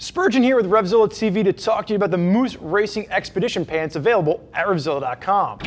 Spurgeon here with RevZilla TV to talk to you about the Moose Racing Expedition Pants available at RevZilla.com.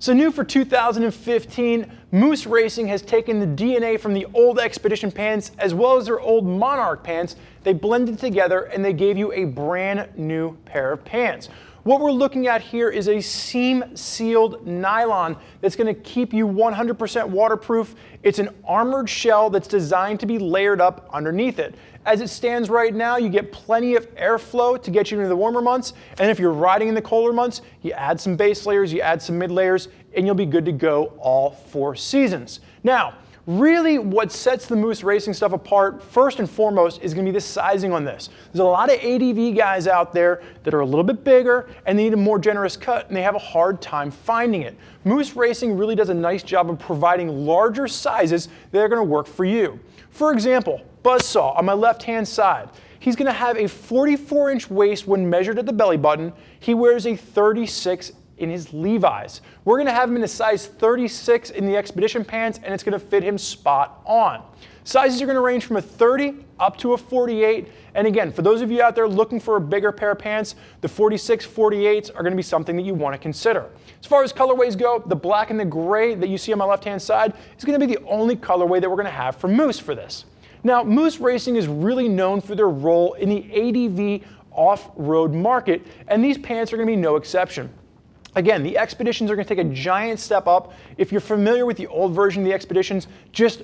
So new for 2015, Moose Racing has taken the DNA from the old Expedition pants as well as their old Monarch pants. They blended together and they gave you a brand new pair of pants. What we're looking at here is a seam-sealed nylon that's going to keep you 100% waterproof. It's an armored shell that's designed to be layered up underneath it. As it stands right now, you get plenty of airflow to get you into the warmer months, and if you're riding in the colder months, you add some base layers, you add some mid layers, and you'll be good to go all 4 seasons. Now, really what sets the Moose Racing stuff apart, first and foremost, is going to be the sizing on this. There's a lot of ADV guys out there that are a little bit bigger and they need a more generous cut and they have a hard time finding it. Moose Racing really does a nice job of providing larger sizes that are going to work for you. For example, Buzzsaw on my left-hand side. He's going to have a 44-inch waist when measured at the belly button. He wears a 36 in his Levi's. We're going to have him in a size 36 in the Expedition pants, and it's going to fit him spot on. Sizes are going to range from a 30 up to a 48. And again, for those of you out there looking for a bigger pair of pants, the 46, 48s are going to be something that you want to consider. As far as colorways go, the black and the gray that you see on my left-hand side is going to be the only colorway that we're going to have for Moose for this. Now, Moose Racing is really known for their role in the ADV off-road market, and these pants are going to be no exception. Again, the Expeditions are going to take a giant step up. If you're familiar with the old version of the Expeditions, just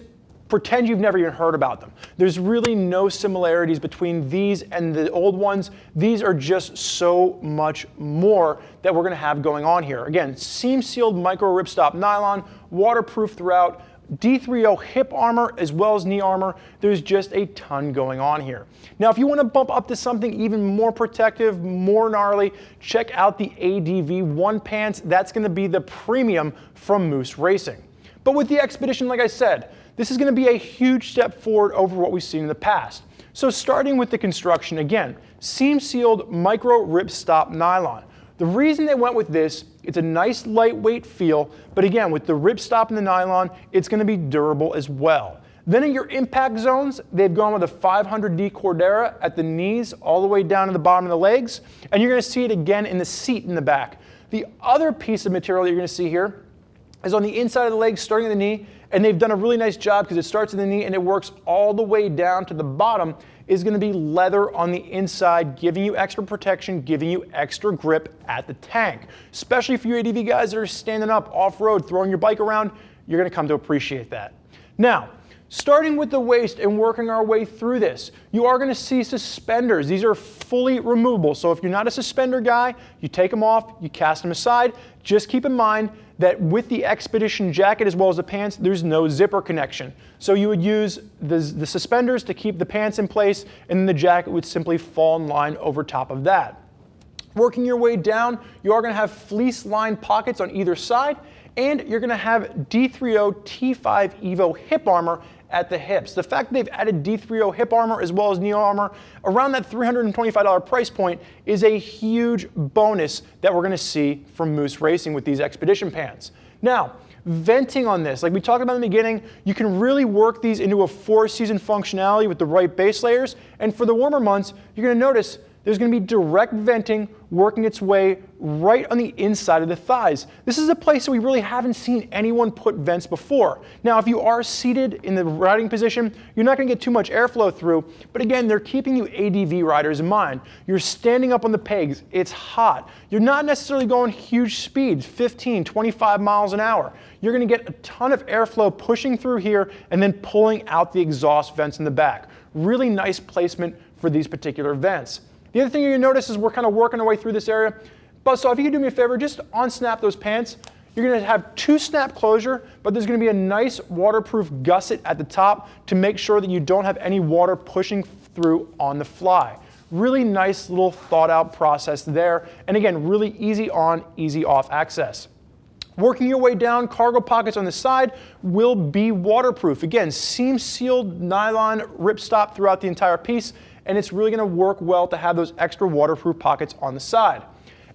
pretend you've never even heard about them. There's really no similarities between these and the old ones. These are just so much more that we're going to have going on here. Again, seam-sealed micro ripstop nylon, waterproof throughout, D3O hip armor as well as knee armor. There's just a ton going on here. Now, if you want to bump up to something even more protective, more gnarly, check out the ADV1 pants. That's going to be the premium from Moose Racing. But with the Expedition, like I said, this is going to be a huge step forward over what we've seen in the past. So starting with the construction, again, seam-sealed micro ripstop nylon. The reason they went with this, it's a nice lightweight feel, but again, with the ripstop and the nylon, it's going to be durable as well. Then in your impact zones, they've gone with a 500D Cordura at the knees all the way down to the bottom of the legs, and you're going to see it again in the seat in the back. The other piece of material that you're going to see here is on the inside of the legs, starting at the knee, and they've done a really nice job because it starts at the knee and it works all the way down to the bottom, is going to be leather on the inside, giving you extra protection, giving you extra grip at the tank. Especially for you ADV guys that are standing up off-road, throwing your bike around, you're going to come to appreciate that. Now, starting with the waist and working our way through this, you are going to see suspenders. These are fully removable. So if you're not a suspender guy, you take them off, you cast them aside. Just keep in mind that with the Expedition jacket as well as the pants, there's no zipper connection. So you would use the suspenders to keep the pants in place, and then the jacket would simply fall in line over top of that. Working your way down, you are going to have fleece-lined pockets on either side, and you're going to have D3O T5 EVO hip armor at the hips. The fact that they've added D3O hip armor as well as knee armor around that $325 price point is a huge bonus that we're going to see from Moose Racing with these Expedition pants. Now, venting on this, like we talked about in the beginning, you can really work these into a 4-season functionality with the right base layers, and for the warmer months, you're going to notice there's going to be direct venting working its way right on the inside of the thighs. This is a place that we really haven't seen anyone put vents before. Now, if you are seated in the riding position, you're not going to get too much airflow through, but again, they're keeping you ADV riders in mind. You're standing up on the pegs, it's hot. You're not necessarily going huge speeds, 15, 25 miles an hour. You're going to get a ton of airflow pushing through here and then pulling out the exhaust vents in the back. Really nice placement for these particular vents. The other thing you're going to notice is we're kind of working our way through this area. Buzzsaw, if you could do me a favor, just unsnap those pants. You're going to have 2-snap closure, but there's going to be a nice waterproof gusset at the top to make sure that you don't have any water pushing through on the fly. Really nice little thought out process there. And again, really easy on, easy off access. Working your way down, cargo pockets on the side will be waterproof. Again, seam sealed nylon ripstop throughout the entire piece, and it's really going to work well to have those extra waterproof pockets on the side.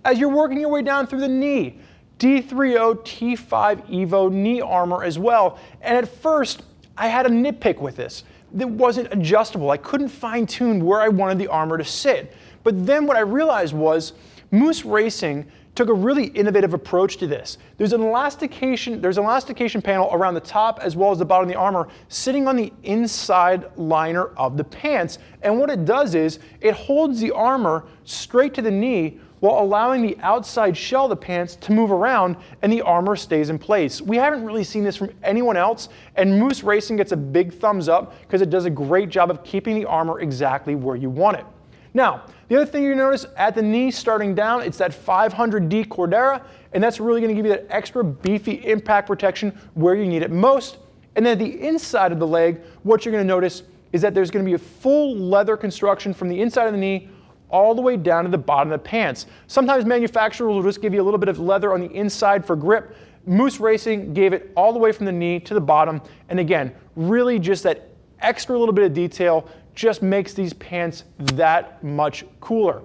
As you're working your way down through the knee, D3O T5 EVO knee armor as well. And at first, I had a nitpick with this. It wasn't adjustable. I couldn't fine tune where I wanted the armor to sit. But then what I realized was Moose Racing took a really innovative approach to this. There's an elastication panel around the top as well as the bottom of the armor sitting on the inside liner of the pants. And what it does is it holds the armor straight to the knee while allowing the outside shell of the pants to move around and the armor stays in place. We haven't really seen this from anyone else, and Moose Racing gets a big thumbs up because it does a great job of keeping the armor exactly where you want it. Now, the other thing you're gonna notice at the knee starting down, it's that 500D Cordura, and that's really gonna give you that extra beefy impact protection where you need it most. And then at the inside of the leg, what you're gonna notice is that there's gonna be a full leather construction from the inside of the knee all the way down to the bottom of the pants. Sometimes manufacturers will just give you a little bit of leather on the inside for grip. Moose Racing gave it all the way from the knee to the bottom. And again, really just that extra little bit of detail just makes these pants that much cooler.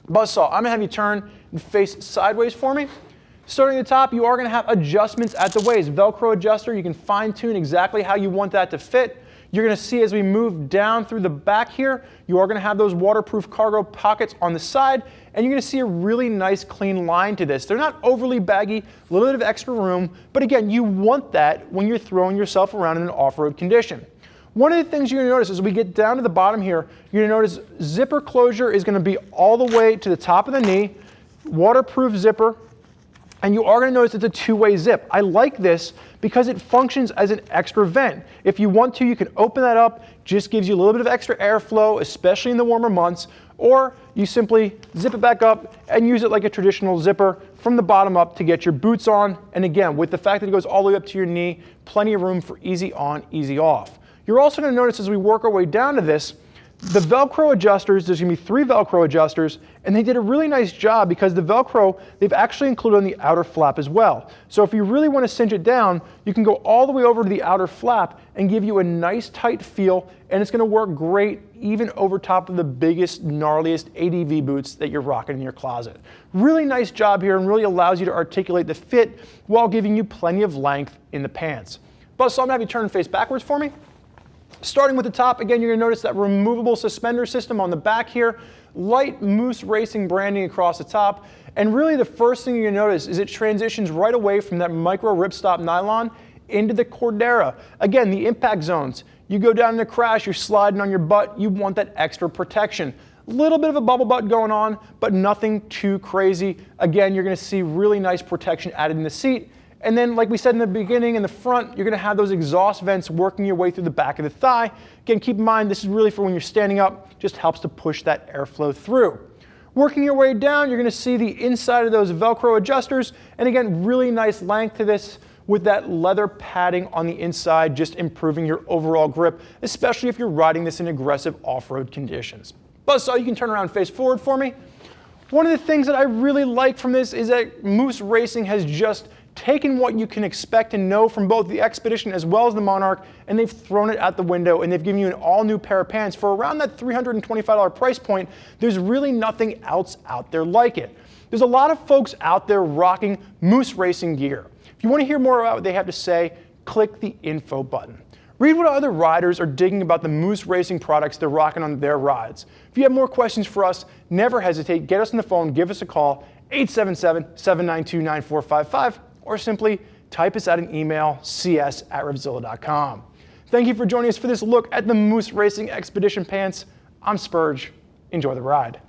Buzzsaw, I'm gonna have you turn and face sideways for me. Starting at the top, you are gonna have adjustments at the waist. Velcro adjuster, you can fine tune exactly how you want that to fit. You're gonna see as we move down through the back here, you are gonna have those waterproof cargo pockets on the side, and you're gonna see a really nice clean line to this. They're not overly baggy, a little bit of extra room, but again, you want that when you're throwing yourself around in an off-road condition. One of the things you're gonna notice as we get down to the bottom here, you're gonna notice zipper closure is gonna be all the way to the top of the knee, waterproof zipper, and you are gonna notice it's a two-way zip. I like this because it functions as an extra vent. If you want to, you can open that up, just gives you a little bit of extra airflow, especially in the warmer months, or you simply zip it back up and use it like a traditional zipper from the bottom up to get your boots on. And again, with the fact that it goes all the way up to your knee, plenty of room for easy on, easy off. You're also gonna notice as we work our way down to this, the Velcro adjusters, there's gonna be 3 Velcro adjusters, and they did a really nice job because the Velcro, they've actually included on the outer flap as well. So if you really wanna cinch it down, you can go all the way over to the outer flap and give you a nice tight feel, and it's gonna work great even over top of the biggest, gnarliest ADV boots that you're rocking in your closet. Really nice job here and really allows you to articulate the fit while giving you plenty of length in the pants. Buzz, so I'm gonna have you turn and face backwards for me. Starting with the top, again, you're gonna notice that removable suspender system on the back here, light Moose Racing branding across the top, and really the first thing you're gonna notice is it transitions right away from that micro ripstop nylon into the Cordura. Again, the impact zones. You go down in a crash, you're sliding on your butt, you want that extra protection. A little bit of a bubble butt going on, but nothing too crazy. Again, you're gonna see really nice protection added in the seat. And then, like we said in the beginning, in the front, you're gonna have those exhaust vents working your way through the back of the thigh. Again, keep in mind, this is really for when you're standing up, just helps to push that airflow through. Working your way down, you're gonna see the inside of those Velcro adjusters. And again, really nice length to this with that leather padding on the inside, just improving your overall grip, especially if you're riding this in aggressive off-road conditions. Buzzsaw, you can turn around and face forward for me. One of the things that I really like from this is that Moose Racing has just taken what you can expect and know from both the Expedition as well as the Monarch, and they've thrown it out the window, and they've given you an all-new pair of pants for around that $325 price point. There's really nothing else out there like it. There's a lot of folks out there rocking Moose Racing gear. If you want to hear more about what they have to say, click the info button. Read what other riders are digging about the Moose Racing products they're rocking on their rides. If you have more questions for us, never hesitate, get us on the phone, give us a call, 877-792-9455, or simply type us out an email, cs@RevZilla.com. Thank you for joining us for this look at the Moose Racing Expedition pants. I'm Spurge. Enjoy the ride.